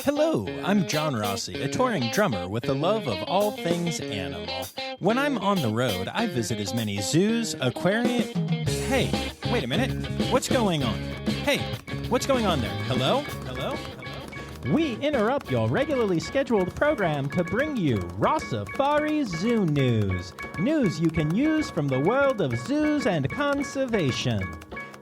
Hello, I'm John Rossi, a touring drummer with the love of all things animal. When I'm on the road, I visit as many zoos, aquariums... Hey, wait a minute. What's going on? Hey, what's going on there? Hello? Hello? Hello? We interrupt your regularly scheduled program to bring you Rossifari Zoo news. News you can use from the world of zoos and conservation.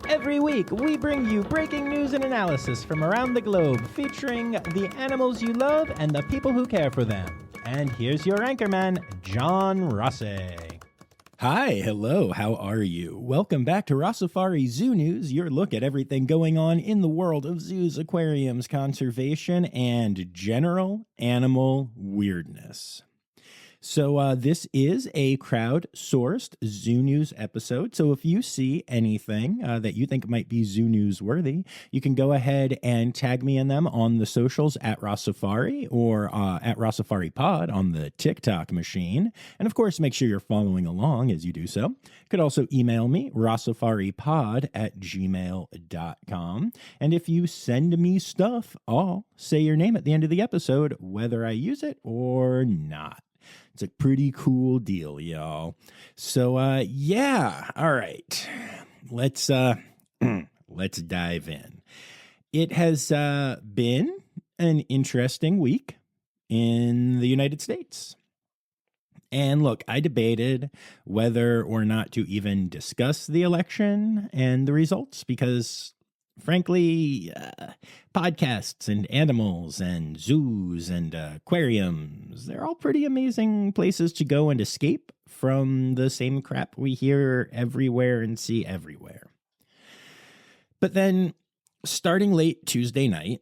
Every week, we bring you breaking news and analysis from around the globe, featuring the animals you love and the people who care for them. And here's your anchorman, John Rossi. Hi, hello, how are you? Welcome back to Rossifari Zoo News, your look at everything going on in the world of zoos, aquariums, conservation, and general animal weirdness. So this is a crowd-sourced Zoo News episode. So if you see anything that you think might be Zoo News worthy, you can go ahead and tag me in them on the socials at Rossifari or at Rossifari Pod on the TikTok machine. And of course, make sure you're following along as you do so. You could also email me, rossifaripod@gmail.com. And if you send me stuff, I'll say your name at the end of the episode, whether I use it or not. It's a pretty cool deal, y'all. So, yeah. All right. Let's dive in. It has been an interesting week in the United States. And look, I debated whether or not to even discuss the election and the results because, frankly, podcasts and animals and zoos and aquariums, they're all pretty amazing places to go and escape from the same crap we hear everywhere and see everywhere. But then, starting late Tuesday night,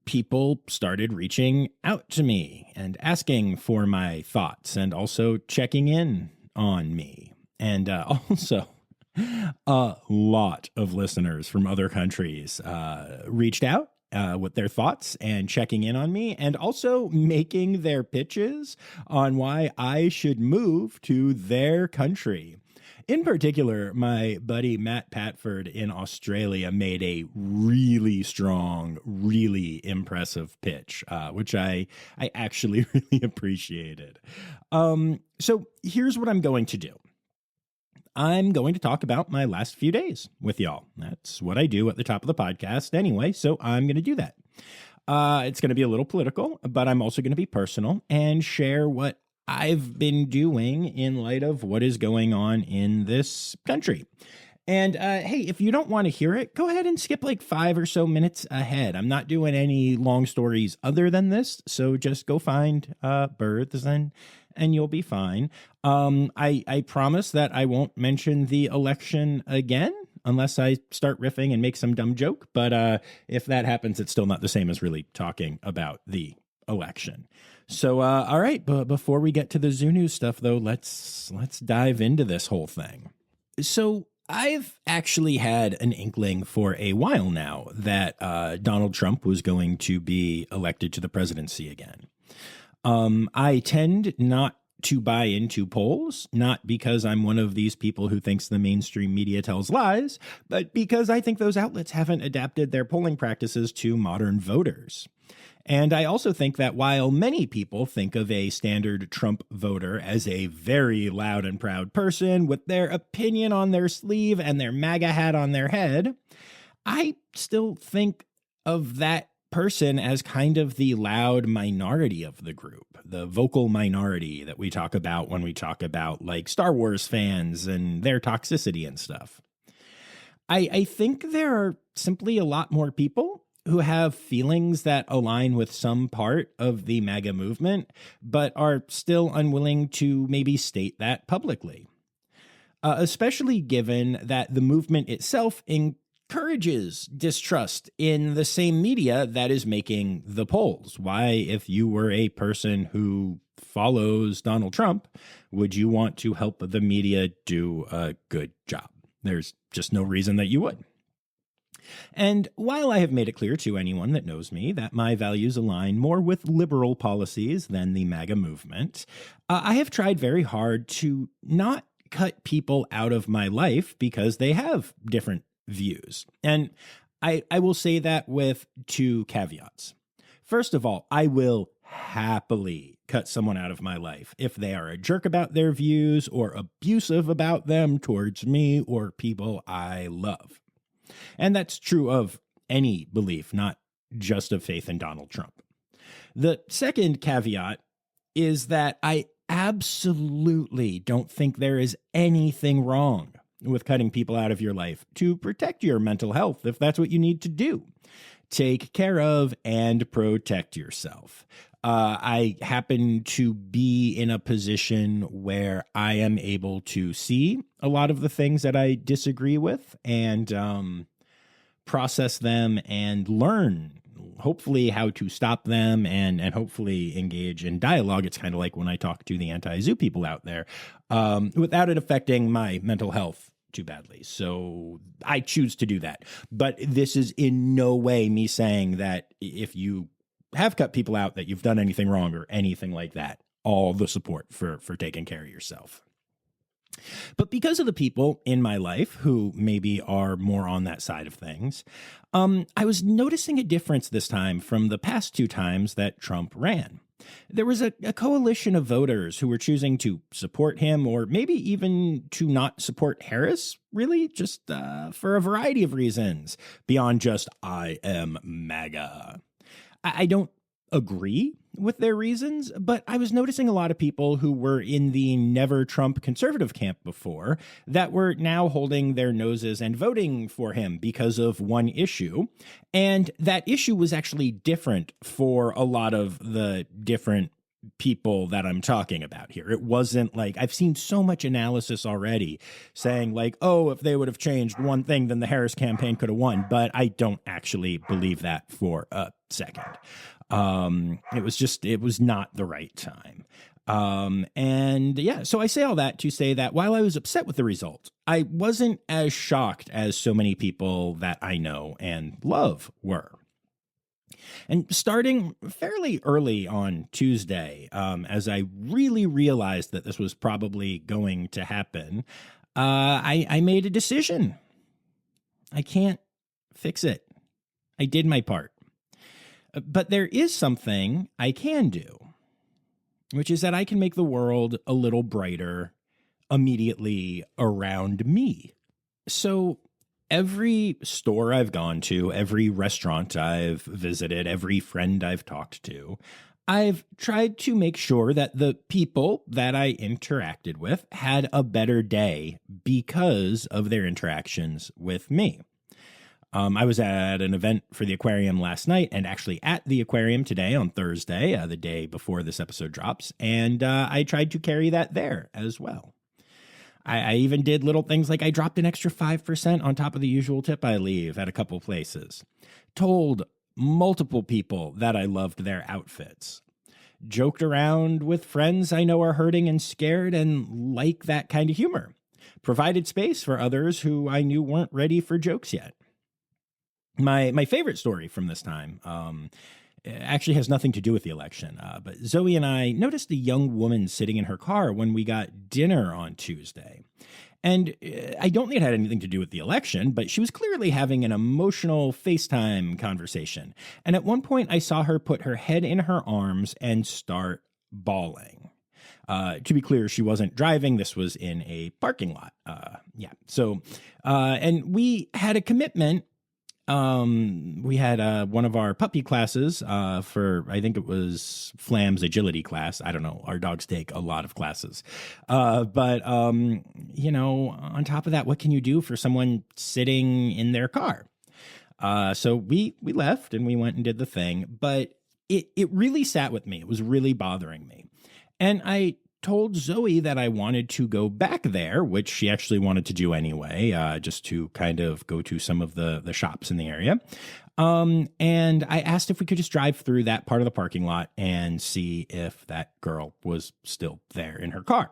people started reaching out to me and asking for my thoughts and also checking in on me. And also... a lot of listeners from other countries reached out with their thoughts and checking in on me and also making their pitches on why I should move to their country. In particular, my buddy Matt Patford in Australia made a really strong, really impressive pitch, which I actually really appreciated. So here's what I'm going to do. I'm going to talk about my last few days with y'all. That's what I do at the top of the podcast anyway, so I'm going to do that. It's going to be a little political, but I'm also going to be personal and share what I've been doing in light of what is going on in this country. And hey, if you don't want to hear it, go ahead and skip like 5 or so minutes ahead. I'm not doing any long stories other than this, so just go find birds and you'll be fine. I promise that I won't mention the election again unless I start riffing and make some dumb joke. But if that happens, it's still not the same as really talking about the election. So, all right. But before we get to the Zoo News stuff, though, let's dive into this whole thing. So I've actually had an inkling for a while now that Donald Trump was going to be elected to the presidency again. I tend not to buy into polls, not because I'm one of these people who thinks the mainstream media tells lies, but because I think those outlets haven't adapted their polling practices to modern voters. And I also think that while many people think of a standard Trump voter as a very loud and proud person with their opinion on their sleeve and their MAGA hat on their head, I still think of that person as kind of the loud minority of the group, the vocal minority that we talk about when we talk about like Star Wars fans and their toxicity and stuff. I think there are simply a lot more people who have feelings that align with some part of the MAGA movement, but are still unwilling to maybe state that publicly. Especially given that the movement itself encourages distrust in the same media that is making the polls. Why, if you were a person who follows Donald Trump, would you want to help the media do a good job? There's just no reason that you would. And while I have made it clear to anyone that knows me that my values align more with liberal policies than the MAGA movement, I have tried very hard to not cut people out of my life because they have different views. And I will say that with 2 caveats. First of all, I will happily cut someone out of my life if they are a jerk about their views or abusive about them towards me or people I love. And that's true of any belief, not just of faith in Donald Trump. The second caveat is that I absolutely don't think there is anything wrong with cutting people out of your life to protect your mental health if that's what you need to do. Take care of and protect yourself. I happen to be in a position where I am able to see a lot of the things that I disagree with and process them and learn, hopefully, how to stop them and hopefully engage in dialogue. It's kind of like when I talk to the anti-zoo people out there without it affecting my mental health too badly. So I choose to do that. But this is in no way me saying that if you have cut people out, that you've done anything wrong or anything like that. All the support for taking care of yourself. But because of the people in my life who maybe are more on that side of things, I was noticing a difference this time from the past 2 times that Trump ran. There was a coalition of voters who were choosing to support him or maybe even to not support Harris, really, just for a variety of reasons beyond just I am MAGA. I don't agree with their reasons, but I was noticing a lot of people who were in the never Trump conservative camp before that were now holding their noses and voting for him because of one issue. And that issue was actually different for a lot of the different people that I'm talking about here. It wasn't like I've seen so much analysis already saying like, oh, if they would have changed one thing, then the Harris campaign could have won. But I don't actually believe that for a second. It was not the right time. So I say all that to say that while I was upset with the result, I wasn't as shocked as so many people that I know and love were. And starting fairly early on Tuesday, as I really realized that this was probably going to happen, I made a decision. I can't fix it. I did my part. But there is something I can do, which is that I can make the world a little brighter immediately around me. So every store I've gone to, every restaurant I've visited, every friend I've talked to, I've tried to make sure that the people that I interacted with had a better day because of their interactions with me. I was at an event for the aquarium last night and actually at the aquarium today on Thursday, the day before this episode drops, and I tried to carry that there as well. I even did little things like I dropped an extra 5% on top of the usual tip I leave at a couple places, told multiple people that I loved their outfits, joked around with friends I know are hurting and scared and like that kind of humor, provided space for others who I knew weren't ready for jokes yet. My favorite story from this time actually has nothing to do with the election, but Zoe and I noticed a young woman sitting in her car when we got dinner on Tuesday. And I don't think it had anything to do with the election, but she was clearly having an emotional FaceTime conversation. And at one point, I saw her put her head in her arms and start bawling. To be clear, she wasn't driving. This was in a parking lot. And we had a commitment. We had one of our puppy classes for, I think it was Flam's agility class. I don't know. Our dogs take a lot of classes. But on top of that, what can you do for someone sitting in their car? So we left and we went and did the thing, but it really sat with me. It was really bothering me. And I told Zoe that I wanted to go back there, which she actually wanted to do anyway, just to kind of go to some of the shops in the area. And I asked if we could just drive through that part of the parking lot and see if that girl was still there in her car.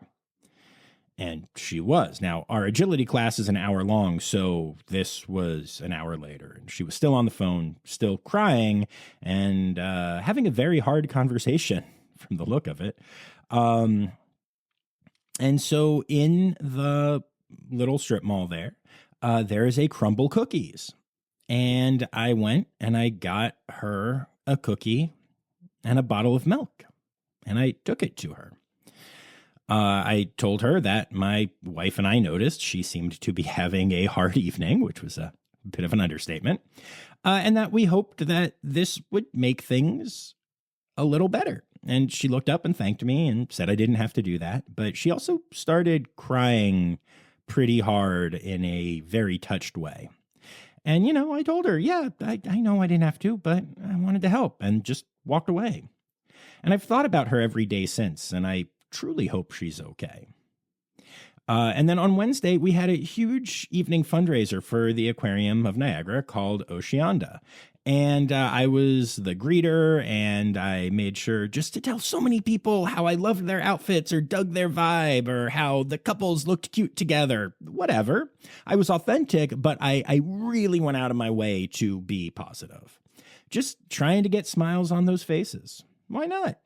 And she was. Now, our agility class is an hour long, so this was an hour later. And she was still on the phone, still crying, and having a very hard conversation from the look of it. And so in the little strip mall there is a Crumble Cookies. And I went and I got her a cookie and a bottle of milk, and I took it to her. I told her that my wife and I noticed she seemed to be having a hard evening, which was a bit of an understatement, and that we hoped that this would make things a little better. And she looked up and thanked me and said I didn't have to do that. But she also started crying pretty hard in a very touched way. And, I told her, yeah, I know I didn't have to, but I wanted to help, and just walked away. And I've thought about her every day since, and I truly hope she's okay. And then on Wednesday, we had a huge evening fundraiser for the Aquarium of Niagara called Oceanda. And I was the greeter, and I made sure just to tell so many people how I loved their outfits or dug their vibe or how the couples looked cute together, whatever. I was authentic, but I really went out of my way to be positive. Just trying to get smiles on those faces. Why not?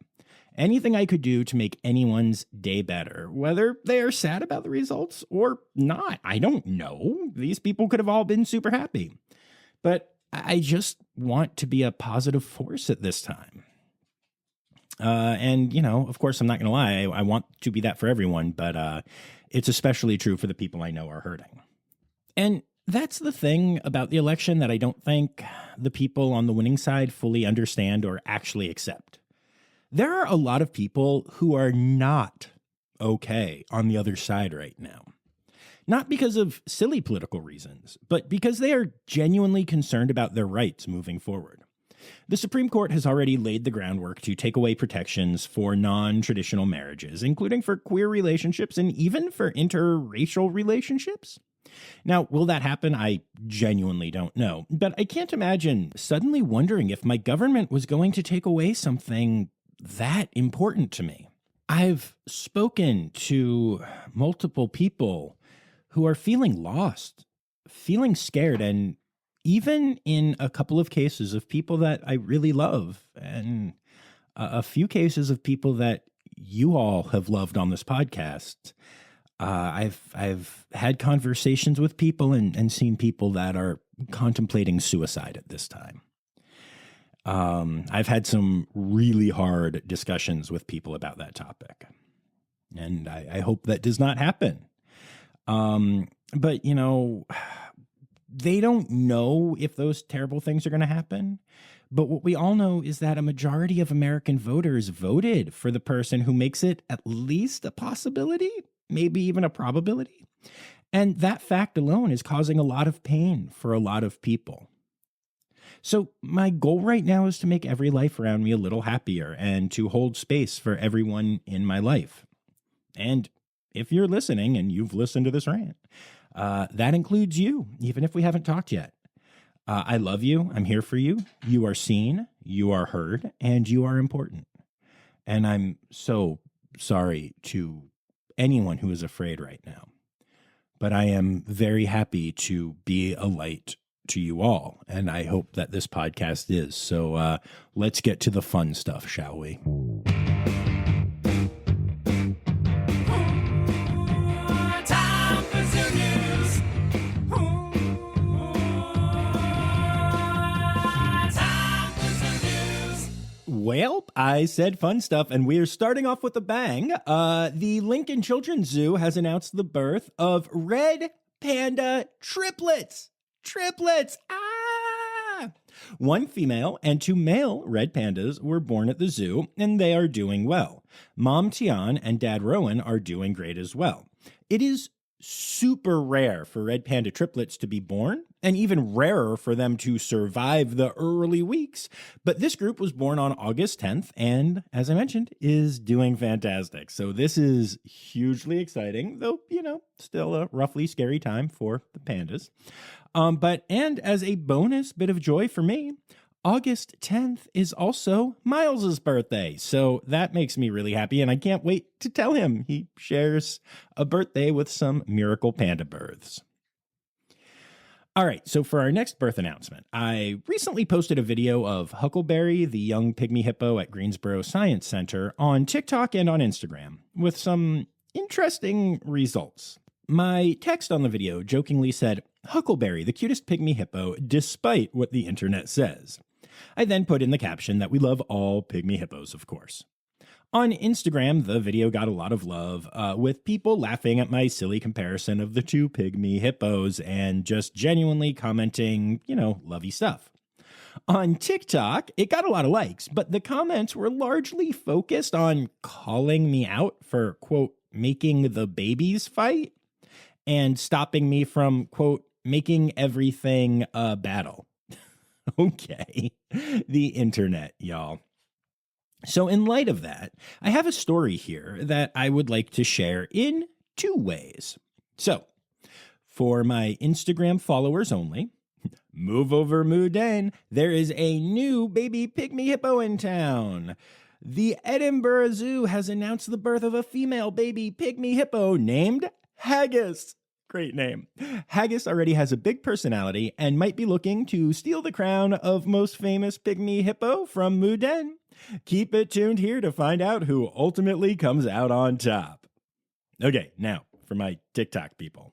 Anything I could do to make anyone's day better, whether they are sad about the results or not. I don't know. These people could have all been super happy. But I just want to be a positive force at this time. And, of course, I'm not going to lie. I want to be that for everyone, but it's especially true for the people I know are hurting. And that's the thing about the election that I don't think the people on the winning side fully understand or actually accept. There are a lot of people who are not okay on the other side right now. Not because of silly political reasons, but because they are genuinely concerned about their rights moving forward. The Supreme Court has already laid the groundwork to take away protections for non-traditional marriages, including for queer relationships and even for interracial relationships. Now, will that happen? I genuinely don't know, but I can't imagine suddenly wondering if my government was going to take away something that important to me. I've spoken to multiple people who are feeling lost, feeling scared, and even in a couple of cases of people that I really love, and a few cases of people that you all have loved on this podcast. I've had conversations with people and seen people that are contemplating suicide at this time. I've had some really hard discussions with people about that topic, and I hope that does not happen. But they don't know if those terrible things are going to happen. But what we all know is that a majority of American voters voted for the person who makes it at least a possibility, maybe even a probability. And that fact alone is causing a lot of pain for a lot of people. So my goal right now is to make every life around me a little happier and to hold space for everyone in my life. And if you're listening and you've listened to this rant, that includes you, even if we haven't talked yet. I love you. I'm here for you. You are seen, you are heard, and you are important. And I'm so sorry to anyone who is afraid right now. But I am very happy to be a light to you all, and I hope that this podcast is. So let's get to the fun stuff, shall we? Well, I said fun stuff, and we are starting off with a bang. The Lincoln Children's Zoo has announced the birth of red panda triplets. Triplets! Ah! One female and two male red pandas were born at the zoo, and they are doing well. Mom Tian and Dad Rowan are doing great as well. It is super rare for red panda triplets to be born, and even rarer for them to survive the early weeks. But this group was born on August 10th, and as I mentioned, is doing fantastic. So this is hugely exciting, though, still a roughly scary time for the pandas. And as a bonus bit of joy for me, August 10th is also Miles's birthday. So that makes me really happy, and I can't wait to tell him he shares a birthday with some miracle panda births. All right, so for our next birth announcement, I recently posted a video of Huckleberry, the young pygmy hippo at Greensboro Science Center, on TikTok and on Instagram, with some interesting results. My text on the video jokingly said, "Huckleberry, the cutest pygmy hippo, despite what the internet says." I then put in the caption that we love all pygmy hippos, of course. On Instagram, the video got a lot of love, with people laughing at my silly comparison of the two pygmy hippos and just genuinely commenting, lovey stuff. On TikTok, it got a lot of likes, but the comments were largely focused on calling me out for, quote, making the babies fight and stopping me from, quote, making everything a battle. Okay, the internet, y'all. So in light of that, I have a story here that I would like to share in two ways. So, for my Instagram followers only, move over Mouden, there is a new baby pygmy hippo in town. The Edinburgh Zoo has announced the birth of a female baby pygmy hippo named Haggis. Great name. Haggis already has a big personality and might be looking to steal the crown of most famous pygmy hippo from Mouden. Keep it tuned here to find out who ultimately comes out on top. Okay, now for my TikTok people.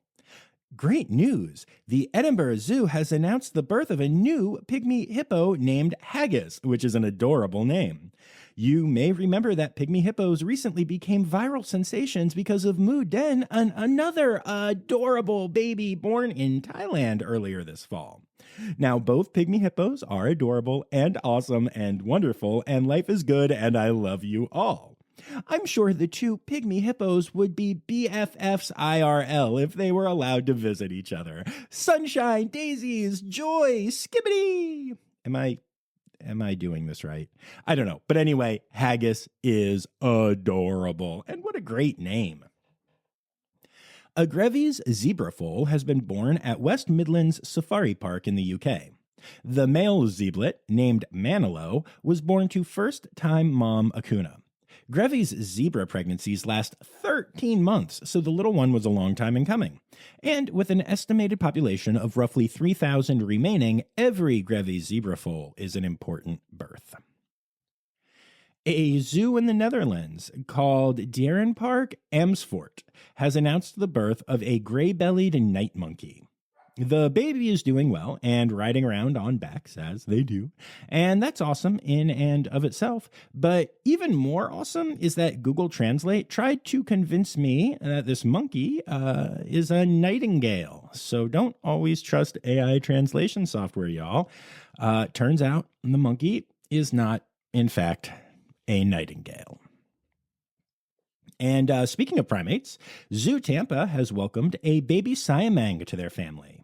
Great news! The Edinburgh Zoo has announced the birth of a new pygmy hippo named Haggis, which is an adorable name. You may remember that pygmy hippos recently became viral sensations because of Mouden, another adorable baby born in Thailand earlier this fall. Now, both pygmy hippos are adorable and awesome and wonderful, and life is good, and I love you all. I'm sure the two pygmy hippos would be BFFs IRL if they were allowed to visit each other. Sunshine, daisies, joy, skibbity! Am I doing this right? I don't know. But anyway, Haggis is adorable. And what a great name. A Grevy's zebra foal has been born at West Midlands Safari Park in the UK. The male zeblet, named Manilow, was born to first-time mom Akuna. Grevy's zebra pregnancies last 13 months, so the little one was a long time in coming. And with an estimated population of roughly 3,000 remaining, every Grevy zebra foal is an important birth. A zoo in the Netherlands called Dierenpark Amersfoort has announced the birth of a gray-bellied night monkey. The baby is doing well and riding around on backs, as they do, and that's awesome in and of itself. But even more awesome is that Google Translate tried to convince me that this monkey is a nightingale. So don't always trust AI translation software, y'all. Turns out the monkey is not, in fact, a nightingale. And speaking of primates, Zoo Tampa has welcomed a baby siamang to their family.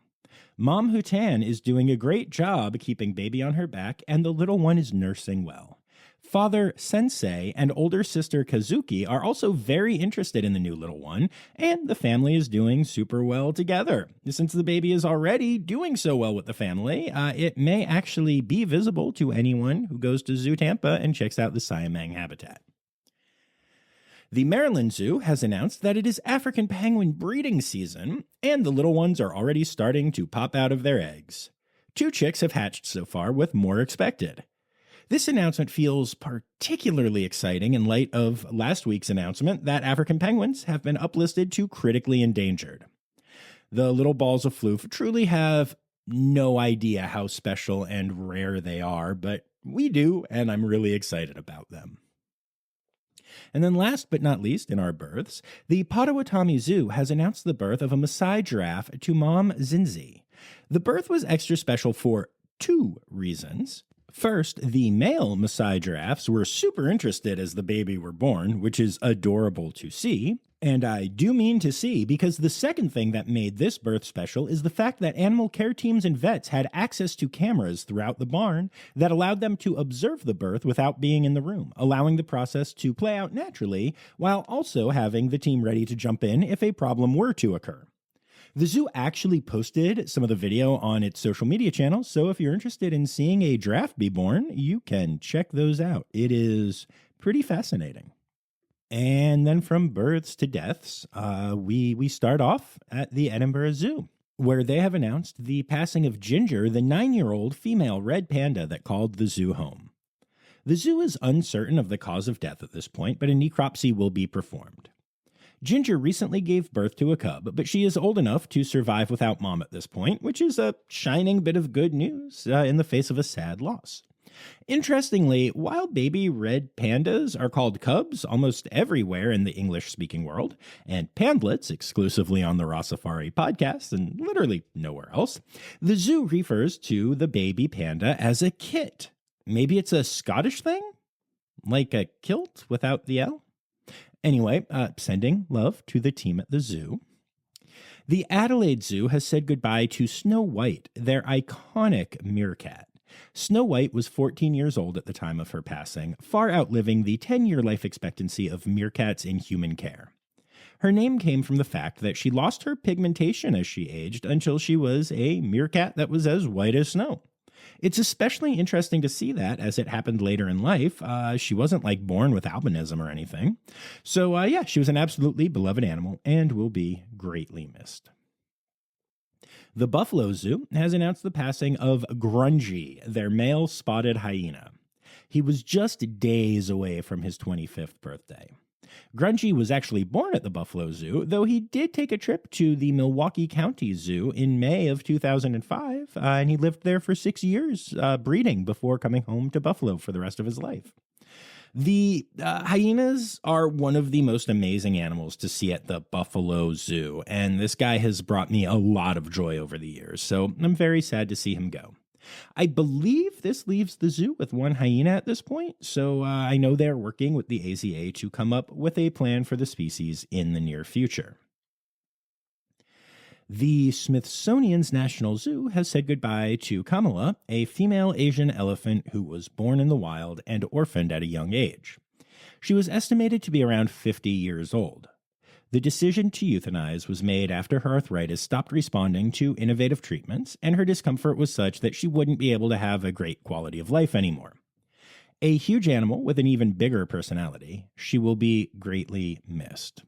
Mom Hutan is doing a great job keeping baby on her back, and the little one is nursing well. Father Sensei and older sister Kazuki are also very interested in the new little one, and the family is doing super well together. Since the baby is already doing so well with the family, it may actually be visible to anyone who goes to Zoo Tampa and checks out the siamang habitat. The Maryland Zoo has announced that it is African penguin breeding season, and the little ones are already starting to pop out of their eggs. 2 chicks have hatched so far, with more expected. This announcement feels particularly exciting in light of last week's announcement that African penguins have been uplisted to critically endangered. The little balls of floof truly have no idea how special and rare they are, but we do, and I'm really excited about them. And then last but not least in our births, the Potawatomi Zoo has announced the birth of a Maasai giraffe to mom Zinzi. The birth was extra special for 2 reasons. First, the male Maasai giraffes were super interested as the baby were born, which is adorable to see. And I do mean to see, because the second thing that made this birth special is the fact that animal care teams and vets had access to cameras throughout the barn that allowed them to observe the birth without being in the room, allowing the process to play out naturally, while also having the team ready to jump in if a problem were to occur. The zoo actually posted some of the video on its social media channels, so if you're interested in seeing a giraffe be born, you can check those out. It is pretty fascinating. And then from births to deaths, we start off at the Edinburgh Zoo, where they have announced the passing of Ginger, the 9-year-old female red panda that called the zoo home. The zoo is uncertain of the cause of death at this point, but a necropsy will be performed. Ginger recently gave birth to a cub, but she is old enough to survive without mom at this point, which is a shining bit of good news in the face of a sad loss. Interestingly, wild baby red pandas are called cubs almost everywhere in the English-speaking world, and pandlets exclusively on the Rossifari podcast and literally nowhere else. The zoo refers to the baby panda as a kit. Maybe it's a Scottish thing? Like a kilt without the L? Anyway, sending love to the team at the zoo. The Adelaide Zoo has said goodbye to Snow White, their iconic meerkat. Snow White was 14 years old at the time of her passing, far outliving the 10-year life expectancy of meerkats in human care. Her name came from the fact that she lost her pigmentation as she aged until she was a meerkat that was as white as snow. It's especially interesting to see that as it happened later in life. She wasn't born with albinism or anything. So yeah, she was an absolutely beloved animal and will be greatly missed. The Buffalo Zoo has announced the passing of Grungy, their male spotted hyena. He was just days away from his 25th birthday. Grungy was actually born at the Buffalo Zoo, though he did take a trip to the Milwaukee County Zoo in May of 2005, and he lived there for 6 years, breeding before coming home to Buffalo for the rest of his life. The hyenas are one of the most amazing animals to see at the Buffalo Zoo, and this guy has brought me a lot of joy over the years, so I'm very sad to see him go. I believe this leaves the zoo with one hyena at this point, so I know they're working with the AZA to come up with a plan for the species in the near future. The Smithsonian's National Zoo has said goodbye to Kamala, a female Asian elephant who was born in the wild and orphaned at a young age. She was estimated to be around 50 years old. The decision to euthanize was made after her arthritis stopped responding to innovative treatments, and her discomfort was such that she wouldn't be able to have a great quality of life anymore. A huge animal with an even bigger personality, she will be greatly missed.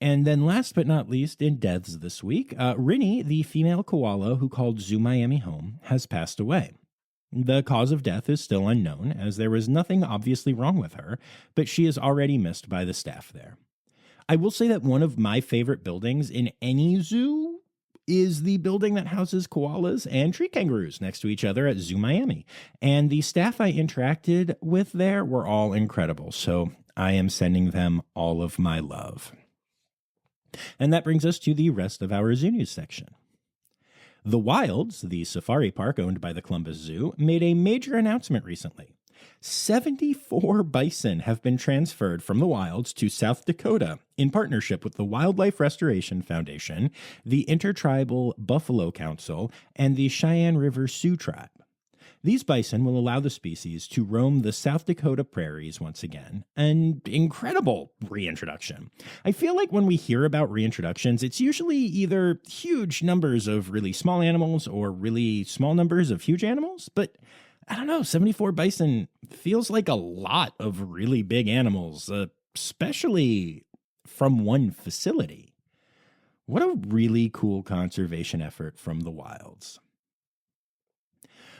And then last but not least, in deaths this week, Rinny, the female koala who called Zoo Miami home, has passed away. The cause of death is still unknown, as there was nothing obviously wrong with her, but she is already missed by the staff there. I will say that one of my favorite buildings in any zoo is the building that houses koalas and tree kangaroos next to each other at Zoo Miami. And the staff I interacted with there were all incredible, so I am sending them all of my love. And that brings us to the rest of our Zoo News section. The Wilds, the safari park owned by the Columbus Zoo, made a major announcement recently. 74 bison have been transferred from the wilds to South Dakota in partnership with the Wildlife Restoration Foundation, the Intertribal Buffalo Council, and the Cheyenne River Sioux Tribe. These bison will allow the species to roam the South Dakota prairies once again. An incredible reintroduction. I feel like when we hear about reintroductions, it's usually either huge numbers of really small animals or really small numbers of huge animals, but I don't know, 74 bison feels like a lot of really big animals, especially from one facility. What a really cool conservation effort from the wilds.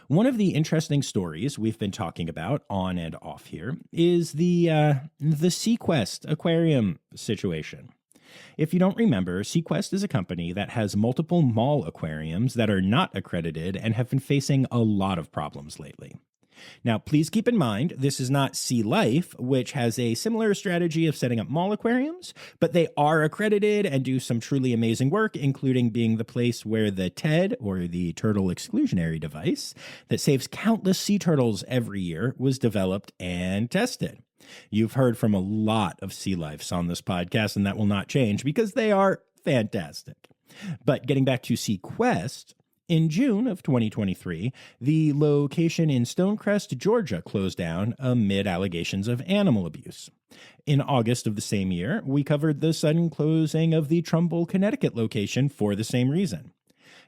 One of the interesting stories we've been talking about on and off here is the Seaquest Aquarium situation. If you don't remember, Seaquest is a company that has multiple mall aquariums that are not accredited and have been facing a lot of problems lately. Now, please keep in mind, this is not Sea Life, which has a similar strategy of setting up mall aquariums, but they are accredited and do some truly amazing work, including being the place where the TED, or the Turtle Exclusionary Device, that saves countless sea turtles every year, was developed and tested. You've heard from a lot of Sea Lifes on this podcast, and that will not change because they are fantastic. But getting back to Seaquest, in June of 2023, the location in Stonecrest, Georgia closed down amid allegations of animal abuse. In August of the same year, we covered the sudden closing of the Trumbull, Connecticut location for the same reason.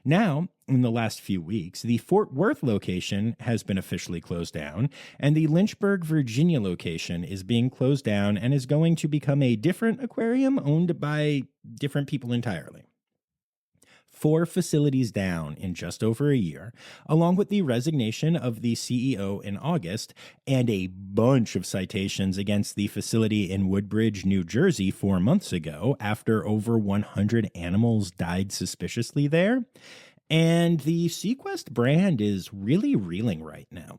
Now, in the last few weeks, the Fort Worth location has been officially closed down, and the Lynchburg, Virginia location is being closed down and is going to become a different aquarium owned by different people entirely. 4 facilities down in just over a year, along with the resignation of the CEO in August and a bunch of citations against the facility in Woodbridge, New Jersey 4 months ago after over 100 animals died suspiciously there. And the Seaquest brand is really reeling right now.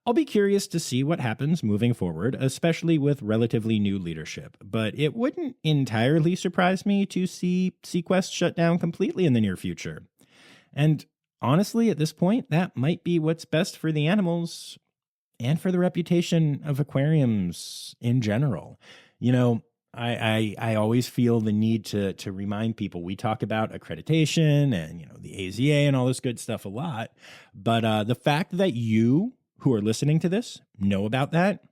I'll be curious to see what happens moving forward, especially with relatively new leadership, but it wouldn't entirely surprise me to see Seaquest shut down completely in the near future. And honestly, at this point, that might be what's best for the animals and for the reputation of aquariums in general. You know, I always feel the need to remind people we talk about accreditation and the AZA and all this good stuff a lot, but the fact that you who are listening to this know about that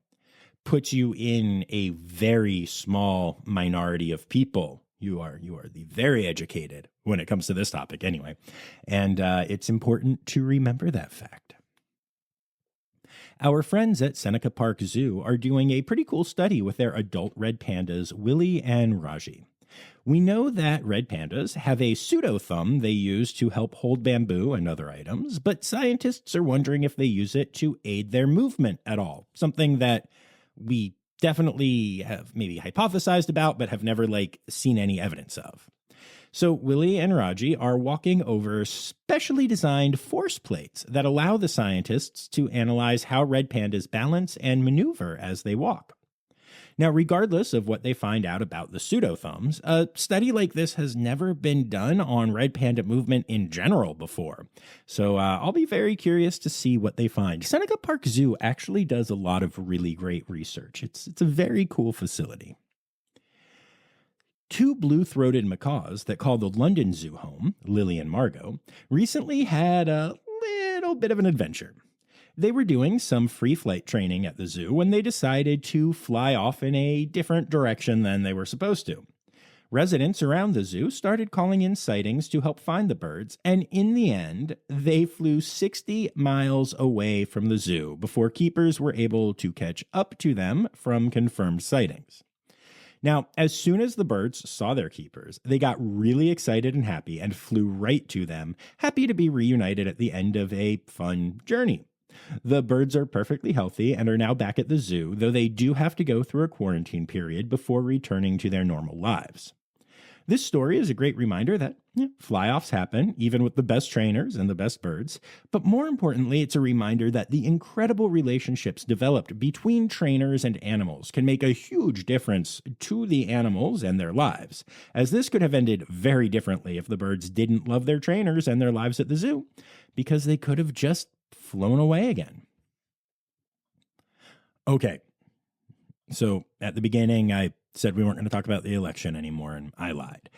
puts you in a very small minority of people. You are the very educated when it comes to this topic anyway. And it's important to remember that fact. Our friends at Seneca Park Zoo are doing a pretty cool study with their adult red pandas, Willie and Raji. We know that red pandas have a pseudo thumb they use to help hold bamboo and other items, but scientists are wondering if they use it to aid their movement at all, something that we definitely have maybe hypothesized about, but have never seen any evidence of. So Willie and Raji are walking over specially designed force plates that allow the scientists to analyze how red pandas balance and maneuver as they walk. Now, regardless of what they find out about the pseudo-thumbs, a study like this has never been done on red panda movement in general before. So I'll be very curious to see what they find. Seneca Park Zoo actually does a lot of really great research. It's a very cool facility. Two blue-throated macaws that call the London Zoo home, Lily and Margot, recently had a little bit of an adventure. They were doing some free flight training at the zoo when they decided to fly off in a different direction than they were supposed to. Residents around the zoo started calling in sightings to help find the birds, and in the end, they flew 60 miles away from the zoo before keepers were able to catch up to them from confirmed sightings. Now, as soon as the birds saw their keepers, they got really excited and happy and flew right to them, happy to be reunited at the end of a fun journey. The birds are perfectly healthy and are now back at the zoo, though they do have to go through a quarantine period before returning to their normal lives. This story is a great reminder that fly-offs happen, even with the best trainers and the best birds. But more importantly, it's a reminder that the incredible relationships developed between trainers and animals can make a huge difference to the animals and their lives, as this could have ended very differently if the birds didn't love their trainers and their lives at the zoo, because they could have just flown away again. Okay, so at the beginning, I said we weren't going to talk about the election anymore, and I lied.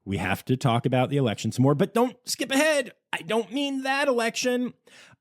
We have to talk about the election some more, but don't skip ahead. I don't mean that election.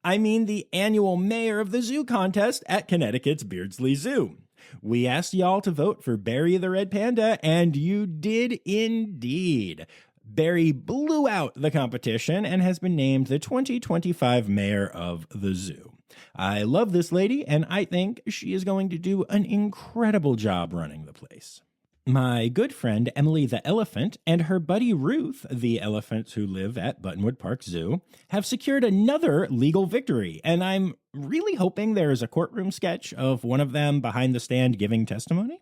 I mean the annual Mayor of the Zoo contest at Connecticut's Beardsley Zoo. We asked y'all to vote for Barry the Red Panda, and you did indeed. Barry blew out the competition and has been named the 2025 mayor of the zoo. I love this lady, and I think she is going to do an incredible job running the place. My good friend Emily the elephant and her buddy Ruth, the elephants who live at Buttonwood Park Zoo, have secured another legal victory, and I'm really hoping there is a courtroom sketch of one of them behind the stand giving testimony.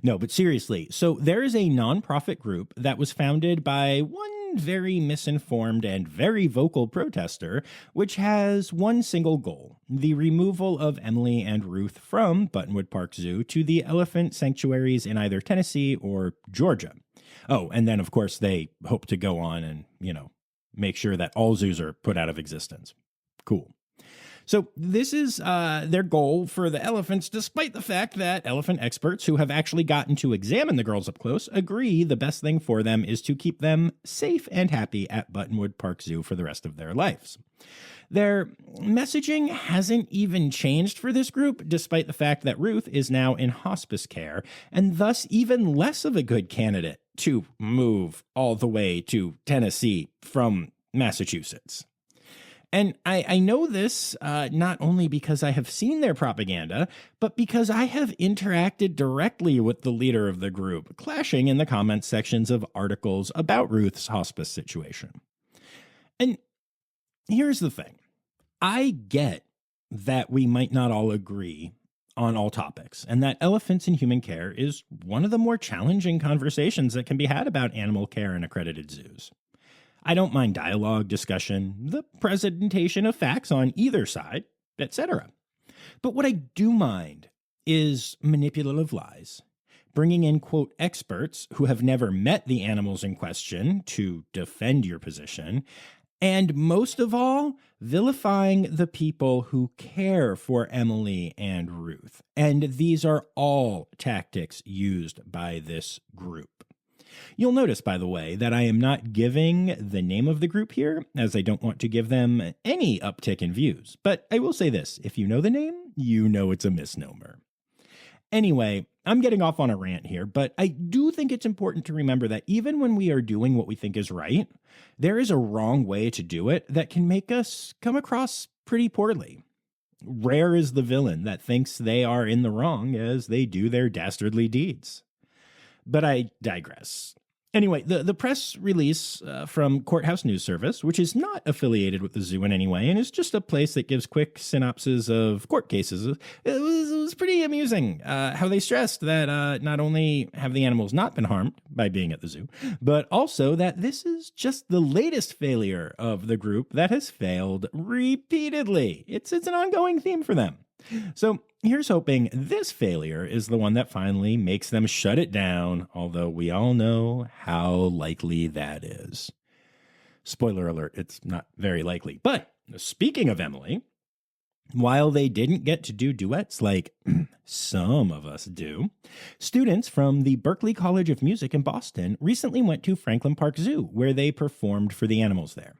No, but seriously, so there is a nonprofit group that was founded by one very misinformed and very vocal protester, which has one single goal: the removal of Emily and Ruth from Buttonwood Park Zoo to the elephant sanctuaries in either Tennessee or Georgia. Oh, and then, of course, they hope to go on and, make sure that all zoos are put out of existence. Cool. So this is their goal for the elephants, despite the fact that elephant experts who have actually gotten to examine the girls up close agree the best thing for them is to keep them safe and happy at Buttonwood Park Zoo for the rest of their lives. Their messaging hasn't even changed for this group, despite the fact that Ruth is now in hospice care, and thus even less of a good candidate to move all the way to Tennessee from Massachusetts. And I know this not only because I have seen their propaganda, but because I have interacted directly with the leader of the group, clashing in the comments sections of articles about Ruth's hospice situation. And here's the thing. I get that we might not all agree on all topics, and that elephants in human care is one of the more challenging conversations that can be had about animal care in accredited zoos. I don't mind dialogue, discussion, the presentation of facts on either side, etc. But what I do mind is manipulative lies, bringing in, quote, experts who have never met the animals in question to defend your position, and most of all, vilifying the people who care for Emily and Ruth. And these are all tactics used by this group. You'll notice, by the way, that I am not giving the name of the group here, as I don't want to give them any uptick in views. But I will say this, if you know the name, you know it's a misnomer. Anyway, I'm getting off on a rant here, but I do think it's important to remember that even when we are doing what we think is right, there is a wrong way to do it that can make us come across pretty poorly. Rare is the villain that thinks they are in the wrong as they do their dastardly deeds. But I digress. Anyway, the press release from Courthouse News Service, which is not affiliated with the zoo in any way and is just a place that gives quick synopses of court cases, it was pretty amusing how they stressed that not only have the animals not been harmed by being at the zoo, but also that this is just the latest failure of the group that has failed repeatedly. It's an ongoing theme for them. So here's hoping this failure is the one that finally makes them shut it down, although we all know how likely that is. Spoiler alert, it's not very likely. But speaking of Emily, while they didn't get to do duets like some of us do, students from the Berklee College of Music in Boston recently went to Franklin Park Zoo, where they performed for the animals there.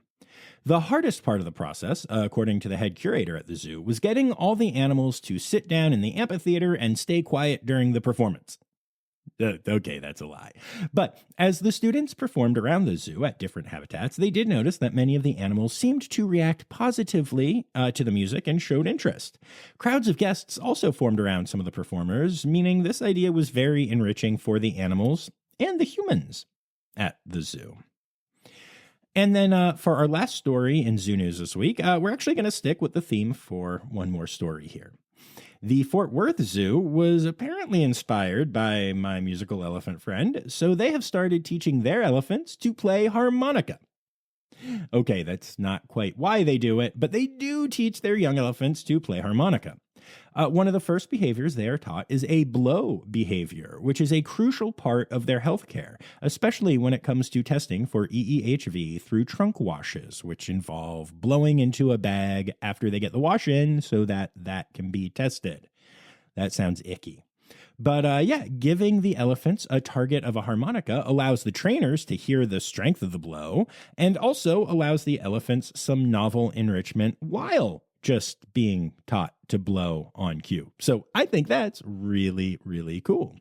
The hardest part of the process, according to the head curator at the zoo, was getting all the animals to sit down in the amphitheater and stay quiet during the performance. Okay, that's a lie. But as the students performed around the zoo at different habitats, they did notice that many of the animals seemed to react positively to the music and showed interest. Crowds of guests also formed around some of the performers, meaning this idea was very enriching for the animals and the humans at the zoo. And then for our last story in Zoo News this week, we're actually going to stick with the theme for one more story here. The Fort Worth Zoo was apparently inspired by my musical elephant friend, so they have started teaching their elephants to play harmonica. Okay, that's not quite why they do it, but they do teach their young elephants to play harmonica. One of the first behaviors they are taught is a blow behavior, which is a crucial part of their healthcare, especially when it comes to testing for EEHV through trunk washes, which involve blowing into a bag after they get the wash in so that can be tested. That sounds icky. But giving the elephants a target of a harmonica allows the trainers to hear the strength of the blow and also allows the elephants some novel enrichment while just being taught to blow on cue. So I think that's really, really cool.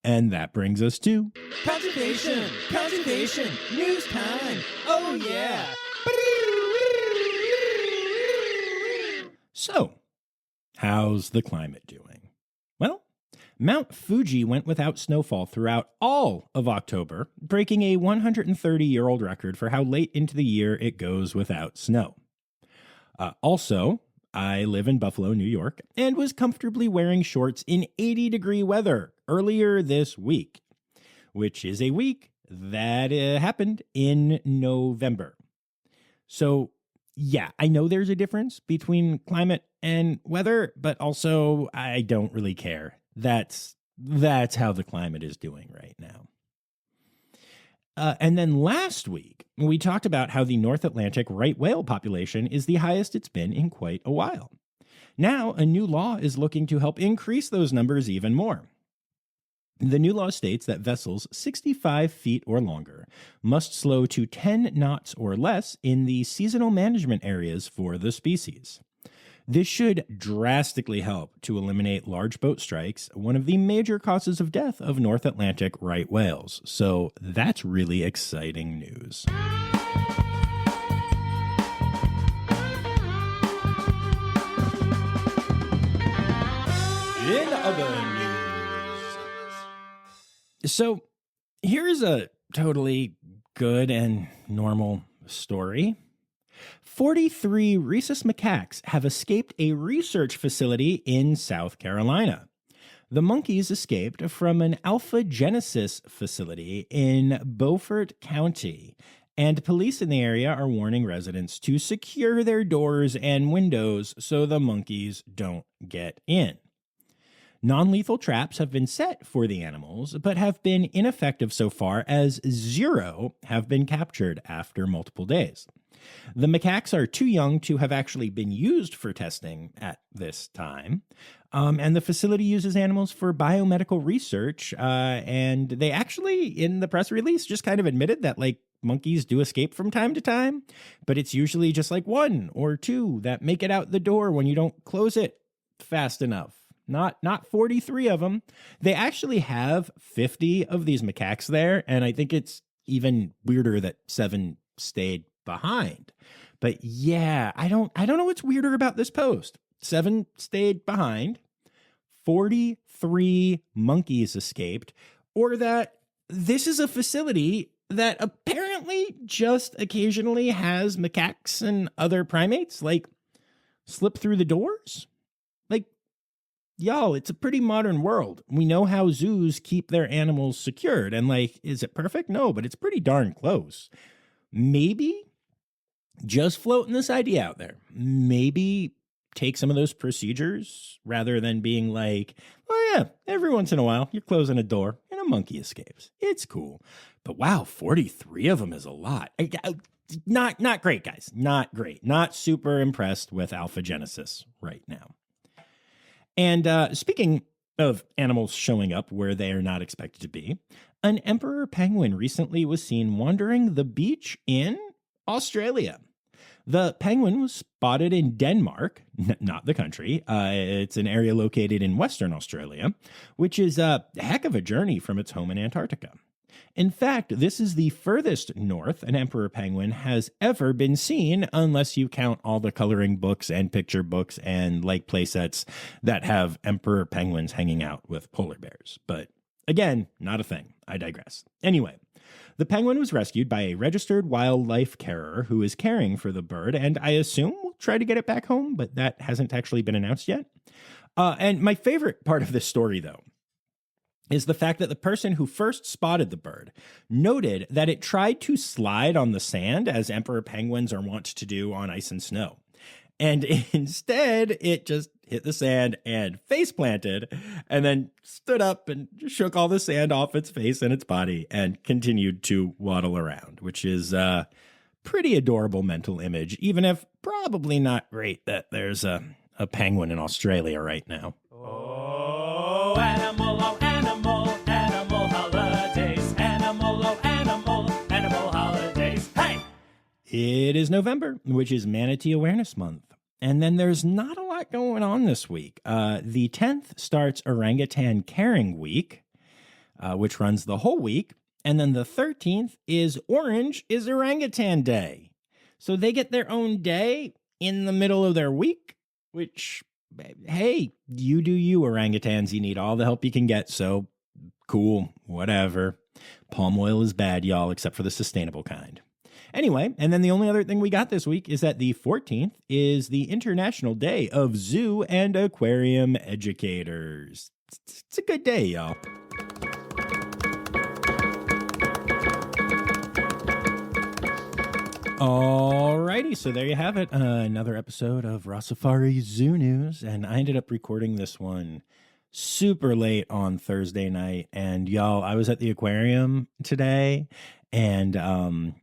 And that brings us to Conservation, news time. Oh yeah. So, how's the climate doing? Well, Mount Fuji went without snowfall throughout all of October, breaking a 130-year-old record for how late into the year it goes without snow. Also, I live in Buffalo, New York, and was comfortably wearing shorts in 80-degree weather earlier this week, which is a week that happened in November. So, yeah, I know there's a difference between climate and weather, but also I don't really care. That's how the climate is doing right now. And then last week, we talked about how the North Atlantic right whale population is the highest it's been in quite a while. Now, a new law is looking to help increase those numbers even more. The new law states that vessels 65 feet or longer must slow to 10 knots or less in the seasonal management areas for the species. This should drastically help to eliminate large boat strikes, one of the major causes of death of North Atlantic right whales. So that's really exciting news. In other news. So here's a totally good and normal story. 43 rhesus macaques have escaped a research facility in South Carolina. The monkeys escaped from an alpha genesis facility in Beaufort County And police in the area are warning residents to secure their doors and windows so the monkeys don't get in. Non-lethal traps have been set for the animals, but have been ineffective so far, as 0 have been captured after multiple days. The macaques are too young to have actually been used for testing at this time. And the facility uses animals for biomedical research. And they actually, in the press release, just kind of admitted that, like, monkeys do escape from time to time, but it's usually just like 1 or 2 that make it out the door when you don't close it fast enough. Not 43 of them. They actually have 50 of these macaques there, and I think it's even weirder that 7 stayed behind. But yeah, I don't know what's weirder about this post. 7 stayed behind, 43 monkeys escaped, or that this is a facility that apparently just occasionally has macaques and other primates like slip through the doors. Like, y'all, it's a pretty modern world. We know how zoos keep their animals secured, and like, is it perfect? No, but it's pretty darn close. Maybe just floating this idea out there. Maybe take some of those procedures rather than being like, oh yeah, every once in a while you're closing a door and a monkey escapes. It's cool. But wow, 43 of them is a lot. Not great, guys. Not great. Not super impressed with alpha genesis right now. And speaking of animals showing up where they are not expected to be, an emperor penguin recently was seen wandering the beach in Australia. The penguin was spotted in Denmark, not the country. It's an area located in Western Australia, which is a heck of a journey from its home in Antarctica. In fact, this is the furthest north an emperor penguin has ever been seen, unless you count all the coloring books and picture books and like playsets that have emperor penguins hanging out with polar bears. But again, not a thing. I digress. Anyway, the penguin was rescued by a registered wildlife carer who is caring for the bird, and I assume will try to get it back home, but that hasn't actually been announced yet. And my favorite part of this story, though, is the fact that the person who first spotted the bird noted that it tried to slide on the sand, as emperor penguins are wont to do on ice and snow. And instead, it just hit the sand and face planted, and then stood up and shook all the sand off its face and its body and continued to waddle around, which is a pretty adorable mental image, even if probably not great that there's a penguin in Australia right now. Oh, animal, holidays. Animal holidays. Hey! It is November, which is Manatee Awareness Month. And then there's not a lot going on this week. The 10th starts Orangutan Caring Week, which runs the whole week. And then the 13th is Orange is Orangutan Day. So they get their own day in the middle of their week, which, hey, you do you, orangutans. You need all the help you can get. So cool, whatever. Palm oil is bad, y'all, except for the sustainable kind. Anyway, and then the only other thing we got this week is that the 14th is the International Day of Zoo and Aquarium Educators. It's a good day, y'all. Alrighty, so there you have it. Another episode of Rossifari Zoo News, and I ended up recording this one super late on Thursday night. And y'all, I was at the aquarium today, and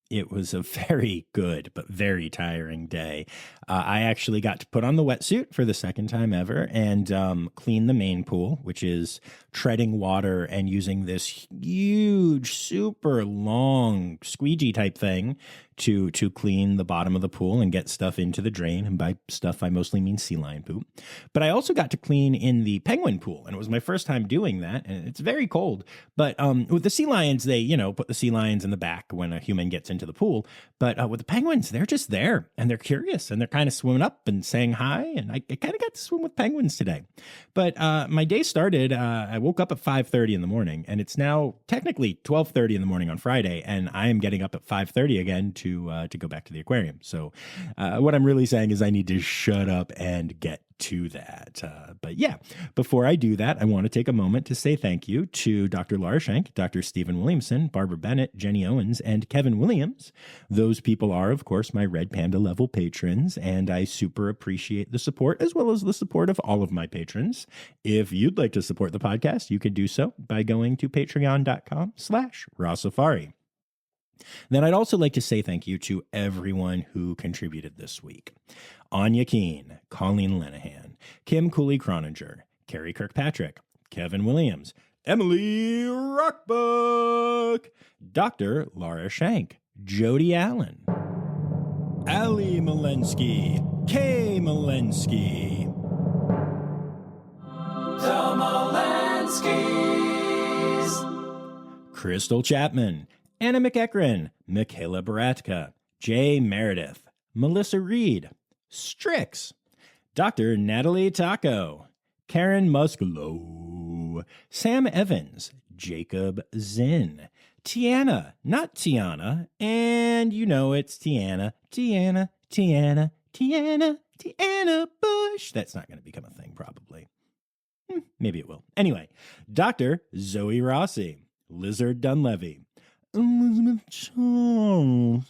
it was a very good but very tiring day. I actually got to put on the wetsuit for the second time ever and clean the main pool, which is treading water and using this huge, super long squeegee type thing to clean the bottom of the pool and get stuff into the drain. And by stuff, I mostly mean sea lion poop. But I also got to clean in the penguin pool, and it was my first time doing that. And it's very cold. But with the sea lions, they, put the sea lions in the back when a human gets into the pool. But with the penguins, they're just there, and they're curious, and they're kind of swimming up and saying hi. And I kind of got to swim with penguins today. But my day started, I woke up at 5:30 in the morning, and it's now technically 12:30 in the morning on Friday, and I am getting up at 5:30 again to go back to the aquarium. So what I'm really saying is I need to shut up and get to that. But yeah, before I do that, I want to take a moment to say thank you to Dr. Laura Schenk, Dr. Stephen Williamson, Barbara Bennett, Jenny Owens, and Kevin Williams. Those people are, of course, my Red Panda level patrons, and I super appreciate the support as well as the support of all of my patrons. If you'd like to support the podcast, you can do so by going to patreon.com/Rossifari. Then I'd also like to say thank you to everyone who contributed this week. Anya Keene, Colleen Lenahan, Kim Cooley-Croninger, Carrie Kirkpatrick, Kevin Williams, Emily Rockbook, Dr. Laura Schenk, Jody Allen, Ali Malensky, Kay Malensky, The Malenskys. Crystal Chapman, Anna McEachran, Michaela Baratka, Jay Meredith, Melissa Reed, Strix, Dr. Natalie Taco, Karen Muscolo, Sam Evans, Jacob Zinn, Tiana, not Tiana, and you know it's Tiana Bush. That's not going to become a thing, probably. Maybe it will. Anyway, Dr. Zoe Rossi, Lizard Dunlevy, Elizabeth Charles,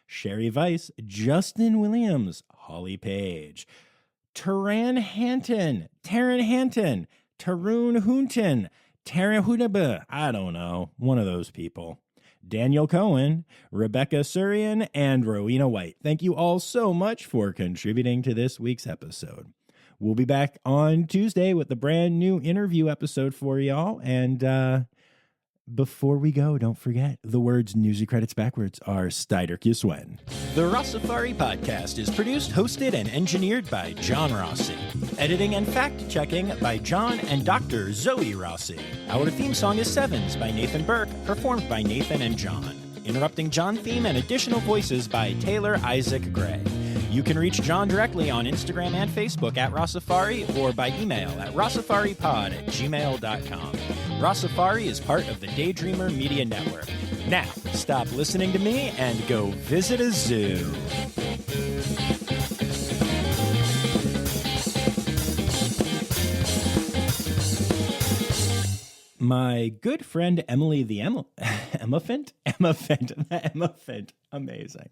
Sherry Weiss, Justin Williams, Holly Page, Taryn Hanton, Taryn Hunton, Tara Hunaba, I don't know, one of those people. Daniel Cohen, Rebecca Surian, and Rowena White. Thank you all so much for contributing to this week's episode. We'll be back on Tuesday with a brand new interview episode for y'all. And before we go, don't forget, the words Newsy Credits backwards are Steiderkus Wen. The Rossifari podcast is produced, hosted, and engineered by John Rossi. Editing and fact-checking by John and Dr. Zoe Rossi. Our theme song is Sevens by Nathan Burke, performed by Nathan and John. Interrupting John theme and additional voices by Taylor Isaac Gray. You can reach John directly on Instagram and Facebook at Rossifari or by email at rossifaripod@gmail.com. Rossifari is part of the Daydreamer Media Network. Now, stop listening to me and go visit a zoo. My good friend Emily the Emafant, amazing.